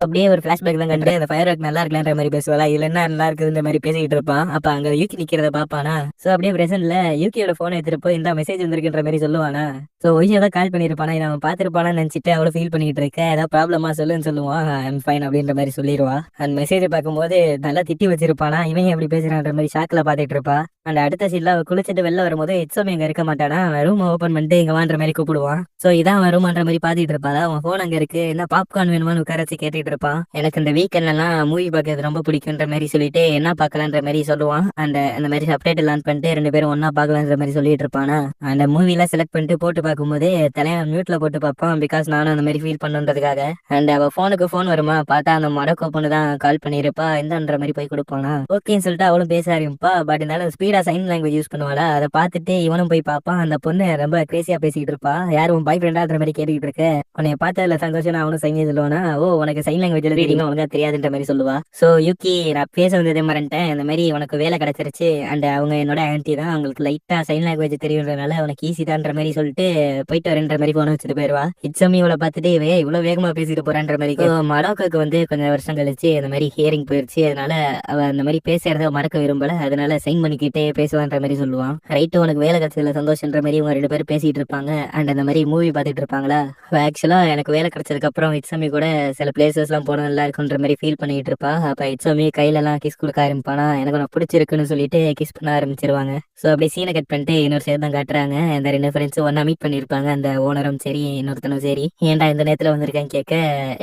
அப்படியே ஒரு பிளாஷ்பேக் தான் கண்டு அந்த ஃபயர் ஒர்க் நல்லா இருக்கலான்ற மாதிரி பேசுவாளா, இதுல என்ன நல்லா இருக்குதுன்ற மாதிரி பேசிக்கிட்டு இருப்பான். அப்ப அங்க யூகி நிக்கிறத பாப்பானா. சோ அப்படியே பிரசன்ட்ல யூகியோட போன் எடுத்துட்டு போய் இந்த மெசேஜ் வந்திருக்குன்ற மாதிரி சொல்லுவானா. சோ ஒய்யா தான் கால் பண்ணிருப்பானா, இதை அவன் பாத்துருப்பானு நினைச்சிட்டு அவளை ஃபீல் பண்ணிட்டு இருக்க, ஏதாவது ப்ராப்ளமா சொல்லுன்னு சொல்லுவான். ஐம் ஃபைன் அப்படின்ற மாதிரி சொல்லிடுவா. அந்த மெசேஜ் பார்க்கும்போது நல்லா திட்டி வச்சிருப்பானா, இவன் எப்படி பேசுறான்ற மாதிரி ஷாக்ல பாத்துட்டு இருப்பா. அந்த அடுத்த சீன்ல அவ குளிச்சுட்டு வெளில வரும்போது எச்சோமி அங்க இருக்க மாட்டானா, ரூம் ஓபன் பண்ணிட்டு இங்க வான்ற மாதிரி கூப்பிடுவான். சோ இதான் அவன் ரூம்ன்ற மாதிரி பாத்துட்டு இருப்பாளா. அவன் போன் அங்க இருக்கு, என்ன பாப்கார்ன் வேணுமான்னு உட்கார வச்சு கேட்டுட்டு இருப்பான். எனக்கு இந்த வீக்கெண்ட்லாம் மூவி பார்க்கறது ரொம்ப பிடிக்குன்ற மாதிரி சொல்லிட்டு என்ன பார்க்கலான்ற மாதிரி சொல்லுவான். அந்த மாதிரி சப்டைட்டில் லான்ச் பண்ணிட்டு 2 பேரும் ஒன்னா பார்க்கலான்ற மாதிரி சொல்லிட்டு இருப்பானா. அந்த மூவிலாம் செலக்ட் பண்ணிட்டு போட்டு பார்க்கும்போது தலைவன் மியூட்ல போட்டு பார்ப்பான். பிகாஸ் நானும் அந்த மாதிரி ஃபீல் பண்ணுன்றதுக்காக. அண்ட் அவ போனுக்கு போன் வருமா பார்த்தா அந்த மடக்கோ பொண்ணு தான் கால் பண்ணிருப்பா. இந்தன்ற மாதிரி போய் கொடுப்பானா. ஓகேன்னு சொல்லிட்டு அவளும் பேச ஆரம்பிப்பா. பட் இருந்தாலும் ஸ்பீடா சைன் லாங்குவேஜ் யூஸ் பண்ணுவாளா. அதை பார்த்துட்டு இவனும் போய் பார்ப்பான். அந்த பொண்ணு ரொம்ப கிரேசியா பேசிக்கிட்டு இருப்பா. யாரும் பாய் ஃப்ரெண்டான்ற மாதிரி கேட்டுக்கிட்டு இருக்க, உன்னை பார்த்ததுல சந்தோஷம் அவனும் சைன் சொல்லுவானா. ஓ உனக்கு சைன் லாங்குவேஜ் ரீடிங் உனக்கு தெரியாதுன்ற மாதிரி சொல்லுவா. சோ யூகி நான் பேச வந்ததே மறந்துட்டேன், இந்த மாதிரி உனக்கு வேலை கிடைச்சிருச்சு. அண்ட் அவங்க என்னோட ஆன்டி தான், அவங்களுக்கு லைட்டா சைன் லாங்குவேஜ் தெரியுன்றனால உனக்கு ஈஸி தான்ற மாதிரி சொல்லிட்டு போயிட்டு வரேன்ற மாதிரி போன வச்சுட்டு போயிருவா. இட்ஸமி இவளை பார்த்துட்டு இவ்வளவு வேகமா பேசிட்டு போறான்ற மாதிரி. மடோக்காக்கு வந்து கொஞ்சம் வருஷம் கழிச்சு இந்த மாதிரி ஹியரிங் போயிருச்சு. அதனால அவ அந்த மாதிரி பேசுறத மறக்க விரும்பல, அதனால சைன் பண்ணிக்கிட்டே பேசுவான்ற மாதிரி சொல்லுவான். ரைட்டு உனக்கு வேலை கிடைச்சதுல சந்தோஷன்ற மாதிரி இவங்க 2 பேரும் பேசிட்டு இருப்பாங்க. அண்ட் அந்த மாதிரி மூவி பார்த்துட்டு இருப்பாங்களா. ஆக்சுவலா எனக்கு வேலை கிடைச்சதுக்கு அப்புறம் இட்ஸமி கூட சில பிளேசஸ் எல்லாம் போன நல்லா இருக்குன்ற மாதிரி ஃபீல் பண்ணிட்டு இருப்பா. அப்ப இட்ஸமி கையில எல்லாம் கிஸ் கொடுக்க ஆரம்பிப்பானா. எனக்கு உனக்கு பிடிச்சிருக்குன்னு சொல்லிட்டு கிஸ் பண்ண ஆரம்பிச்சிருவாங்க. சோ அப்படியே சீனை கட் பண்ணிட்டு இன்னொரு சேர்த்து தான் காட்டுறாங்க. இந்த 2 ஃப்ரெண்ட்ஸும் ஒன்னா மீட் பண்ணிருப்பாங்க. அந்த ஓனரும் சரி இன்னொருத்தனும் சரி. ஏன்டா இந்த நேரத்துல வந்திருக்கேன்னு கேட்க,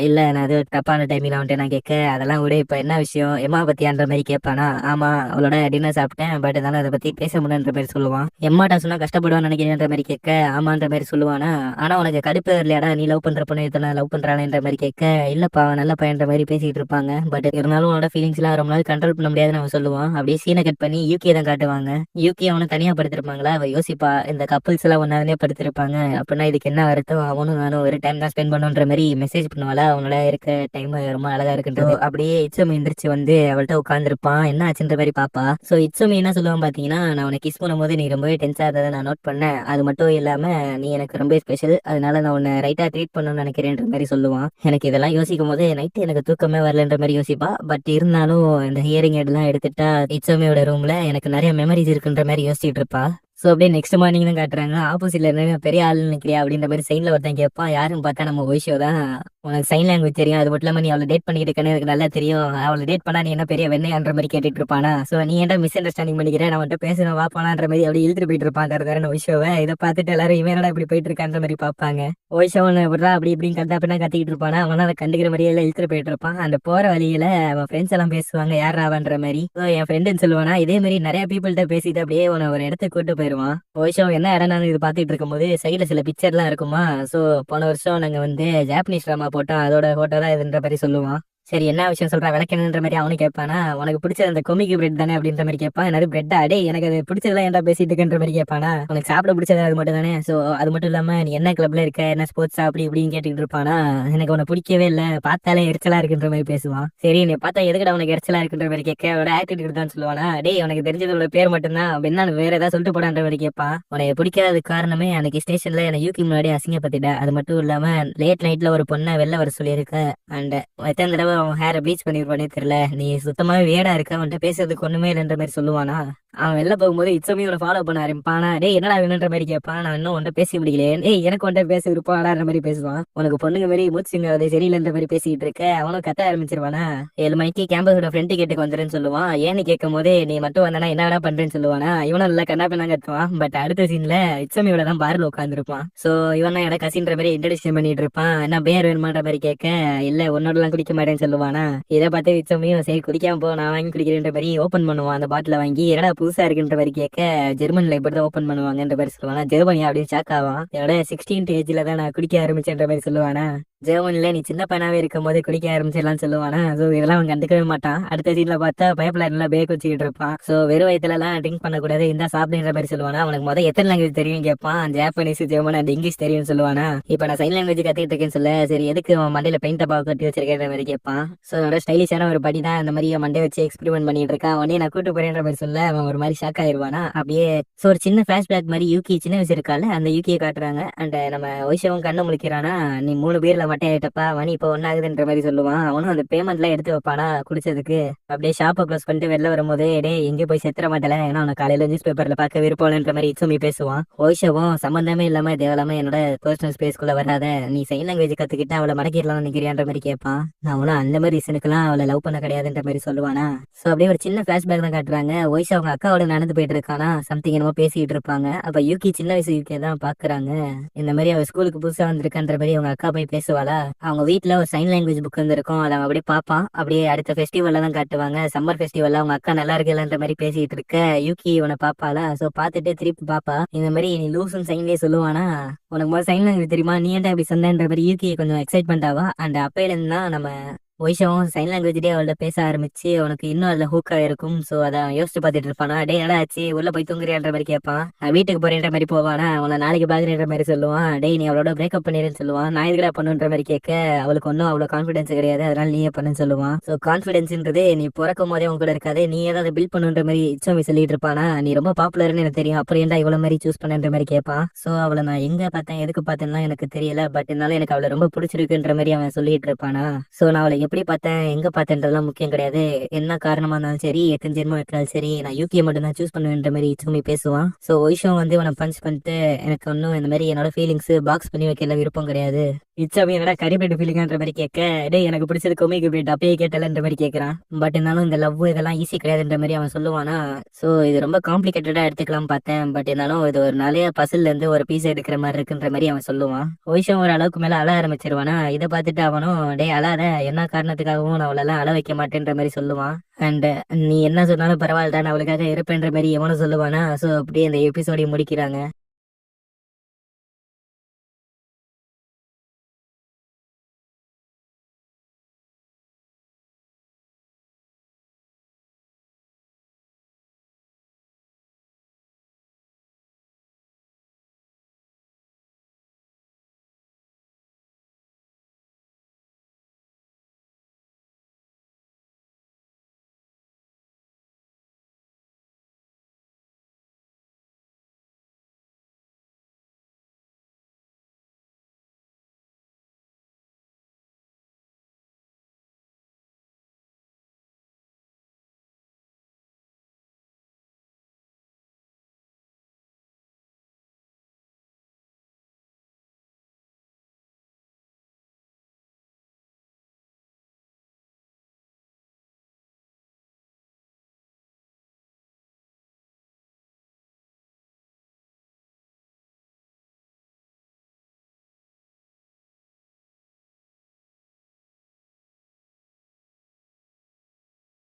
இல்ல நான் அது தப்பான டைமிங்ல வந்துட்டு நான் கேட்க, அதெல்லாம் விட இப்ப என்ன விஷயம் எம்மா பத்தியான்ற மாதிரி கேட்பானா. ஆமா அவளோட டின்னர் சாப்பிட்டேன், பட் இருந்தாலும் அதை பத்தி பேச முடியுன்ற மாதிரி சொல்லுவான். எம்மாட்டா சொன்னா கஷ்டப்படுவான்னு நினைக்கிறேன்ற மாதிரி கேட்க, ஆமான்ற மாதிரி சொல்லுவானா. ஆனா உனக்கு கடுப்பு இல்லையாடா நீ லவ் பண்ற பொண்ணு இத்தனை லவ் பண்றானேன்ற மாதிரி கேட்க, இல்லப்பா நல்ல பையன்ற மாதிரி பேசிட்டு இருப்பாங்க. பட் இருந்தாலும் அவனோட ஃபீலிங்ஸ் எல்லாம் ரொம்ப நாள் கண்ட்ரோல் பண்ண முடியாதுன்னு அவன் சொல்லுவான். அப்படியே சீனை கட் பண்ணி யூகே தான் காட்டுவாங்க. யூகே அவனை தனியா படுத்திருப்பாங்களா. அவ யோசிப்பா, இந்த கப்பல்ஸ் எல்லாம் ஒன்னாவே படுத்திருப்பாங்க அப்படின்னா இதுக்கு என்ன அர்த்தம், அவனும் நானும் ஒரு டைம் தான் ஸ்பெண்ட் பண்ணுன்ற மாதிரி மெசேஜ் பண்ணுவாளா. அவனோட இருக்க டைம் ரொம்ப அழகா இருக்குன்றது. அப்படியே இட்ஸமி எந்திரிச்சு வந்து அவள்கிட்ட உட்காந்துருப்பான். என்ன ஆச்சுன்ற மாதிரி பாப்பா. சோ இட்ஸமி என்ன சொல்லுவான் பாத்தீங்கன்னா, நான் உனக்கு கிஸ் பண்ணும்போது நீ ரொம்பவே டென்ஸ் ஆகிறத நான் நோட் பண்ணேன். அது மட்டும் இல்லாம நீ எனக்கு ரொம்ப ஸ்பெஷல், அதனால நான் உன்னை ரைட்டா ட்ரீட் பண்ணணும்னு நினைக்கிறேன்ற மாதிரி சொல்லுவான். எனக்கு இதெல்லாம் யோசிக்கும் போது நைட்டு எனக்கு தூக்கமே வரலன்ற மாதிரி யோசிப்பா. பட் இருந்தாலும் இந்த ஹியரிங் எல்லாம் எடுத்துட்டா இட்ஸமியோட ரூம்ல எனக்கு நிறைய மெமரிஸ் இருக்குன்ற மாதிரி யோசிச்சுட்டு இருப்பா. சோ அப்படியே நெக்ஸ்ட் மார்னிங் தான் காட்டுறாங்க. ஆப்போசிட்ல என்ன பெரிய ஆள் நினைக்கிறியா அப்படின்ற மாதிரி சைன்ல ஒருத்தன் கேட்பான். யாருன்னு பார்த்தா நம்ம ஒய்ஷோ தான். உனக்கு சைன் லாங்குவேஜ் தெரியும், அது மட்டும் இல்லாம நீ அவளை டேட் பண்ணிட்டு இருக்கேன்னு எனக்கு நல்லா தெரியும், அவளை டேட் பண்ணா நீ என்ன பெரிய வெண்ணையான்ற மாதிரி கேட்டுட்டு இருப்பானா. சோ நீ ஏன்டா மிஸ் அண்டர்ஸ்டாண்டிங் பண்ணிக்கிறேன், நான் வந்துட்டு பேசணும் வாப்பானான்ற மாதிரி அப்படி இழுத்துட்டு போயிட்டு இருப்பான் தரதான ஒய்ஷோவை. இதை பார்த்துட்டு எல்லாரும் இவன் என்னடா இப்படி போயிட்டு இருக்கான்ற மாதிரி பார்ப்பாங்க. ஒய்ஷோன்னு விடுறா அப்படி இப்படின்னு கண்டா அப்படின்னா கத்திக்கிட்டு இருப்பானா. அவனா அதை கண்டுக்கிற மாதிரியே எல்லாம் இழுத்துட்டு போயிட்டு இருப்பான். அந்த போற வழியில அவன் ஃப்ரெண்ட்ஸ் எல்லாம் பேசுவாங்க, யார் ஆவான்ற மாதிரி. என் ஃப்ரெண்டுன்னு சொல்லுவானா. இதே மாதிரி நிறைய பீப்புள்கிட்ட பேசிட்டு அப்படியே உன ஒரு இடத்துக்கு கூட்டு போயிருவான். ஒய்ஷோ என்ன இடம் நான் இது பாத்துட்டு இருக்கும் போது சைடுல சில பிக்சர் எல்லாம் இருக்குமா. சோ போன வருஷம் நாங்க வந்து ஜாப்பனீஸ் ட்ராமா போட்டோம், அதோட போட்டோ தான் இதுன்ற மாதிரி சொல்லுவான். சரி என்ன விஷயம் சொல்றா விளக்கணுன்ற மாதிரி அவனு கேட்பானா. உனக்கு பிடிச்சது அந்த கொமிக்கு பிரெட் தானே அப்படின்ற மாதிரி கேட்பான். என்னது பிரெட்டா, அடே எனக்கு அது பிடிச்சதெல்லாம் ஏன்டா பேசிட்டு இருக்குன்ற மாதிரி கேட்பானா. உனக்கு சாப்பிட பிடிச்சது அது மட்டும் தானே. சோ அது மட்டும் இல்லாம நீ என்ன கிளப்ல இருக்க, என்ன ஸ்போர்ட்ஸ் அப்படி இப்படின்னு கேட்டுக்கிட்டு இருப்பானா. எனக்கு உனக்கு பிடிக்கவே இல்லை, பார்த்தாலே எரிச்சலா இருக்குன்ற மாதிரி பேசுவான். சரி நீ பார்த்தா எதுக்கடா உனக்கு எரிச்சலா இருக்குன்ற மாதிரி கேட்க, அவரோட ஆட்டிடியூட் தான் சொல்லுவானா. டே உனக்கு தெரிஞ்சதோட பேர் மட்டும்தான் என்ன வேற ஏதாவது சொல்லிட்டு போடான்ற மாதிரி கேட்பான். உனக்கு பிடிக்காத காரணமே அன்னைக்கு ஸ்டேஷன்ல என்ன யூகி முன்னாடி அசிங்கப்பத்திட்ட, அது மட்டும் இல்லாம லேட் நைட்ல ஒரு பொண்ணை வெளில வர சொல்லியிருக்க. அண்ட் எத்தனை தடவை அவன் ஹேரை ப்ளீச் பண்ணிருப்பானே தெரியல, நீ சுத்தமாவே வேடா இருக்க, அவன்கிட்ட பேசுறதுக்கு ஒண்ணுமே இல்லைன்ற மாதிரி சொல்லுவானா. அவன் வெளில போகும்போது இட்ஸமியோட ஃபாலோ பண்ண ஆரம்பிப்பானா. டே என்னடா வேணுன்ற மாதிரி கேட்பான். நான் இன்னும் உன்ட்ட பேசி முடியலையே, ஏய் எனக்கு உன்ட்ட பேச விருப்பாடான்ற மாதிரி பேசுவான். உனக்கு பொண்ணுங்க மாதிரி மூச்சுங்க அது சரியில்லைன்ற மாதிரி பேசிட்டு இருக்க, அவனும் கத்த ஆரம்பிச்சிருவானா. 7 மணிக்கு கேம்பஸோட ஃப்ரெண்ட் கேட்டுக்கு வந்துருன்னு சொல்லுவான். ஏன்னு கேட்கும் போதே நீ மட்டும் வந்தானா என்னடா பண்றேன்னு சொல்லுவானா. இவனும் நல்லா கண்ணா பின்னா கத்துவான். பட் அடுத்த சீன்ல இட்ஸமியோட தான் பார்ல உட்காந்துருப்பான். சோ இவன் என்னோட கசின்ற மாதிரி இன்ட்ரடியூஷன் பண்ணிட்டு இருப்பான். என்ன பேர் வேணுமான்ற மாதிரி கேட்க, இல்ல உன்னோட எல்லாம் குடிக்க மாட்டேன்னு சொல்லுவானா. இதை பார்த்து இட்ஸமியும் சரி குடிக்காம போ நான் வாங்கி குடிக்கிறேன்ற மாதிரி ஓபன் பண்ணுவான் அந்த பாட்டில வாங்கி. என்னடா புதுசா இருக்குன்ற மாதிரி கேட்க, ஜெர்மன்ல இப்படிதான் ஓபன் பண்ணுவாங்கன்ற மாதிரி சொல்லுவானா. ஜெர்மனியா அப்படின்னு ஷாக் ஆவான். என்னோட 16th ஏஜ்ல தான் நான் குடிக்க ஆரம்பிச்சேன்ற மாதிரி சொல்லுவானா. ஜெர்மனில நீ சின்ன பையனாவே இருக்கும் போதே குடிக்க ஆரம்பிச்சிடலாம் சொல்லுவானா. சோ இதெல்லாம் அவன் கண்டுக்கவே மாட்டான். அடுத்த சீன்ல பார்த்தா பைப்ல நல்லா பேக் வச்சுக்கிட்டு இருப்பான். சோ வெறும் வயித்துல எல்லாம் ட்ரிங்க் பண்ணக்கூடாது, இந்த சாப்பிடுன்ற மாதிரி சொல்லுவானா. அவனுக்கு முதல் எத்தனை லாங்குவேஜ் தெரியும் கேட்பான். ஜாப்பனீஸ், ஜெர்மன் அண்ட் இங்கிலீஷ் தெரியும் சொல்லுவானா. இப்ப நான் சைன் லாங்குவேஜ் கத்துக்கிட்டு இருக்கேன்னு சொல்ல, சரி எதுக்கு அவன் மண்டையில பெயிண்ட் டப்பா கட்டி வச்சிருக்கிற மாதிரி கேட்பான். சோ அதோட ஸ்டைலிஷான ஒரு படி தான் அந்த மாதிரி மண்டை வச்சு எக்ஸ்பெரிமெண்ட் பண்ணிட்டு இருக்கான். உடனே நான் கூட்டு போறேன்ற மாதிரி சொல்ல அவன் ஒரு மாதிரி ஷாக் ஆயிருவானா. அப்படியே சோ ஒரு சின்ன பிளாஷ்பேக் மாதிரி யூகி சின்ன வயசு இருக்கால அந்த யூகியை காட்டுறாங்க. அண்ட் நம்ம ஒய்ஷவும் கண்ணு முழிக்கிறானா. நீ 3 பேர்ல மட்டை ஆயிட்டப்பா மணி இப்போ ஒன்னாகுதுன்ற மாதிரி சொல்லுவான். அவனும் அந்த பேமெண்ட்லாம் எடுத்து வைப்பானா குடிச்சதுக்கு. அப்படியே ஷாப்பை க்ளோஸ் பண்ணிட்டு வெளில வரும்போது டேய் எங்கே போய் செத்துற மாட்டல, ஏன்னா அவனை காலையில நியூஸ் பேப்பர்ல பார்க்க விருப்பம்ன்ற மாதிரி இட்சுமி பேசுவான். ஓய்ஷவும் சம்பந்தமே இல்லாம தேவையில்லாம என்னோட பர்சனல் ஸ்பேஸ்க்குள்ள வராத, நீ சைன் லாங்குவேஜ் கத்துக்கிட்டு அவளை மடக்கிடலாம்னு நினைக்கிறியான்ற மாதிரி கேட்பான். நான் அவனும் அந்த மாதிரி ரீசனுக்குலாம் அவளை லவ் பண்ண கிடையாதுன்ற மாதிரி சொல்லுவானா. சோ அப்படியே ஒரு சின்ன பிளாஷ்பேக் தான் காட்டுறாங்க. ஒய்ஷா அவங்க அக்காவோட நடந்து போயிட்டு இருக்கானா, சம்திங் என்னமோ பேசிட்டு இருப்பாங்க. அப்ப யூகி சின்ன வயசு யூகே தான் பாக்குறாங்க. இந்த மாதிரி அவ ஸ்கூலுக்கு புதுசா வந்திருக்கான்ற மாதிரி அவங்க அக்கா போய் பேசுவாளா. அவங்க வீட்டுல ஒரு சைன் லாங்குவேஜ் புக் இருந்திருக்கும், அதை அவன் அப்படியே பாப்பான். அப்படியே அடுத்த ஃபெஸ்டிவல்ல தான் காட்டுவாங்க. சம்மர் ஃபெஸ்டிவல்ல அவங்க அக்கா நல்லா இருக்குல்லன்ற மாதிரி பேசிட்டு இருக்க யூகி இவனை பாப்பாளா. சோ பாத்துட்டு திருப்பி பாப்பா. இந்த மாதிரி நீ லூசுன்னு சைன்லயே சொல்லுவானா, உனக்கு முதல்ல சைன் லாங்குவேஜ் தெரியுமா, நீ ஏன்டா இப்படி சொன்னன்ற மாதிரி யூகி கொஞ்சம் எக்ஸைட்மெண்ட் ஆவா. அண்ட் அப்பையில இருந்து தான் நம்ம ஒய்ஷாவும் சைன் லாங்குவேஜ்லயே அவள்கிட்ட பேச ஆரம்பிச்சு அவனுக்கு இன்னும் அதுல ஹூக்கா இருக்கும். சோ அதை யோசிச்சு பார்த்துட்டு இருப்பானா. டே என்னடா ஆச்சு, உள்ள போய் தூங்குறியான்ற மாதிரி கேட்பான். வீட்டுக்கு போறேன்ற மாதிரி போவானா. அவனை நாளைக்கு பாக்குறேன்ற மாதிரி சொல்லுவான். டேய் நீ அவளோட பிரேக்கப் பண்ணிருன்னு சொல்லுவான். நான் எதுக்கடா பண்ணுன்ற மாதிரி கேட்க அவளுக்கு ஒன்னும் அவ்வளவு கான்பிடன்ஸ் கிடையாது, அதனால நீயே பண்ணுன்னு சொல்லுவான். சோ கான்பிடன்ஸ்ன்றது நீ பிறக்கும் போதே உங்க கூட இருக்காது, நீ ஏதாவது பில்ட் பண்ணுன்ற மாதிரி இச்சோமி சொல்லிட்டு இருப்பானா. நீ ரொம்ப பாப்புலர்னு எனக்கு தெரியும், அப்புறம் ஏன்டா இவ்வளவு மாதிரி சூஸ் பண்ணன்ற மாதிரி கேட்பான். சோ அவளை நான் எங்க பார்த்தேன் எதுக்கு பார்த்தேன்னா எனக்கு தெரியல, பட் இருந்தாலும் எனக்கு அவளை ரொம்ப பிடிச்சிருக்குன்ற மாதிரி அவன் சொல்லிட்டு இருப்பானா. சோ நான் அவளை எப்படி பார்த்தேன் எங்க பார்த்தேன்றதுலாம் முக்கியம் கிடையாது, என்ன காரணமா இருந்தாலும் சரி எத்தனை ஜென்மம் எடுத்தாலும் சரி நான் யூகே மட்டும் தான் சூஸ் பண்ணுவேன்ற மாதிரி இச்சுமி பேசுவான். சோ ஒய்ஷம் வந்து இவனை பஞ்ச் பண்ணிட்டு எனக்கு ஒன்னும் இந்த மாதிரி என்னோட ஃபீலிங்ஸ் பாக்ஸ் பண்ணி வைக்கல விருப்பம் கிடையாது. இச்சாமி என்னடா கரிபிரேட் ஃபீலிங்ன்ற மாதிரி கேட்க, டே எனக்கு பிடிச்சது கொமிக்கு போயிட்டு அப்பயே கேட்டலன்ற மாதிரி கேட்கறான். பட் இருந்தாலும் இந்த லவ் இதெல்லாம் ஈஸி கிடையாதுன்ற மாதிரி அவன் சொல்லுவானா. சோ இது ரொம்ப காம்ப்ளிகேட்டடா எடுத்துக்கலாம் பார்த்தேன், பட் இருந்தாலும் இது ஒரு நிறைய பசில்ல இருந்து ஒரு பீஸ் எடுக்கிற மாதிரி இருக்குன்ற மாதிரி அவன் சொல்லுவான். ஒய்ஷம் ஒரு அளவுக்கு மேல அழ ஆரம்பிச்சிருவானா. இதை பார்த்துட்டு அவனும் டே அழாத, என்ன காரணத்துக்காகவும் நான் அவளெல்லாம் அழ வைக்க மாட்டேன்ற மாதிரி சொல்லுவான். அண்ட் நீ என்ன சொன்னாலும் பரவாயில்ல நான் அவளுக்காக இருப்பேன்ற மாதிரி எவனும் சொல்லுவானா. சோ அப்படியே இந்த எபிசோடையும் முடிக்கிறாங்க.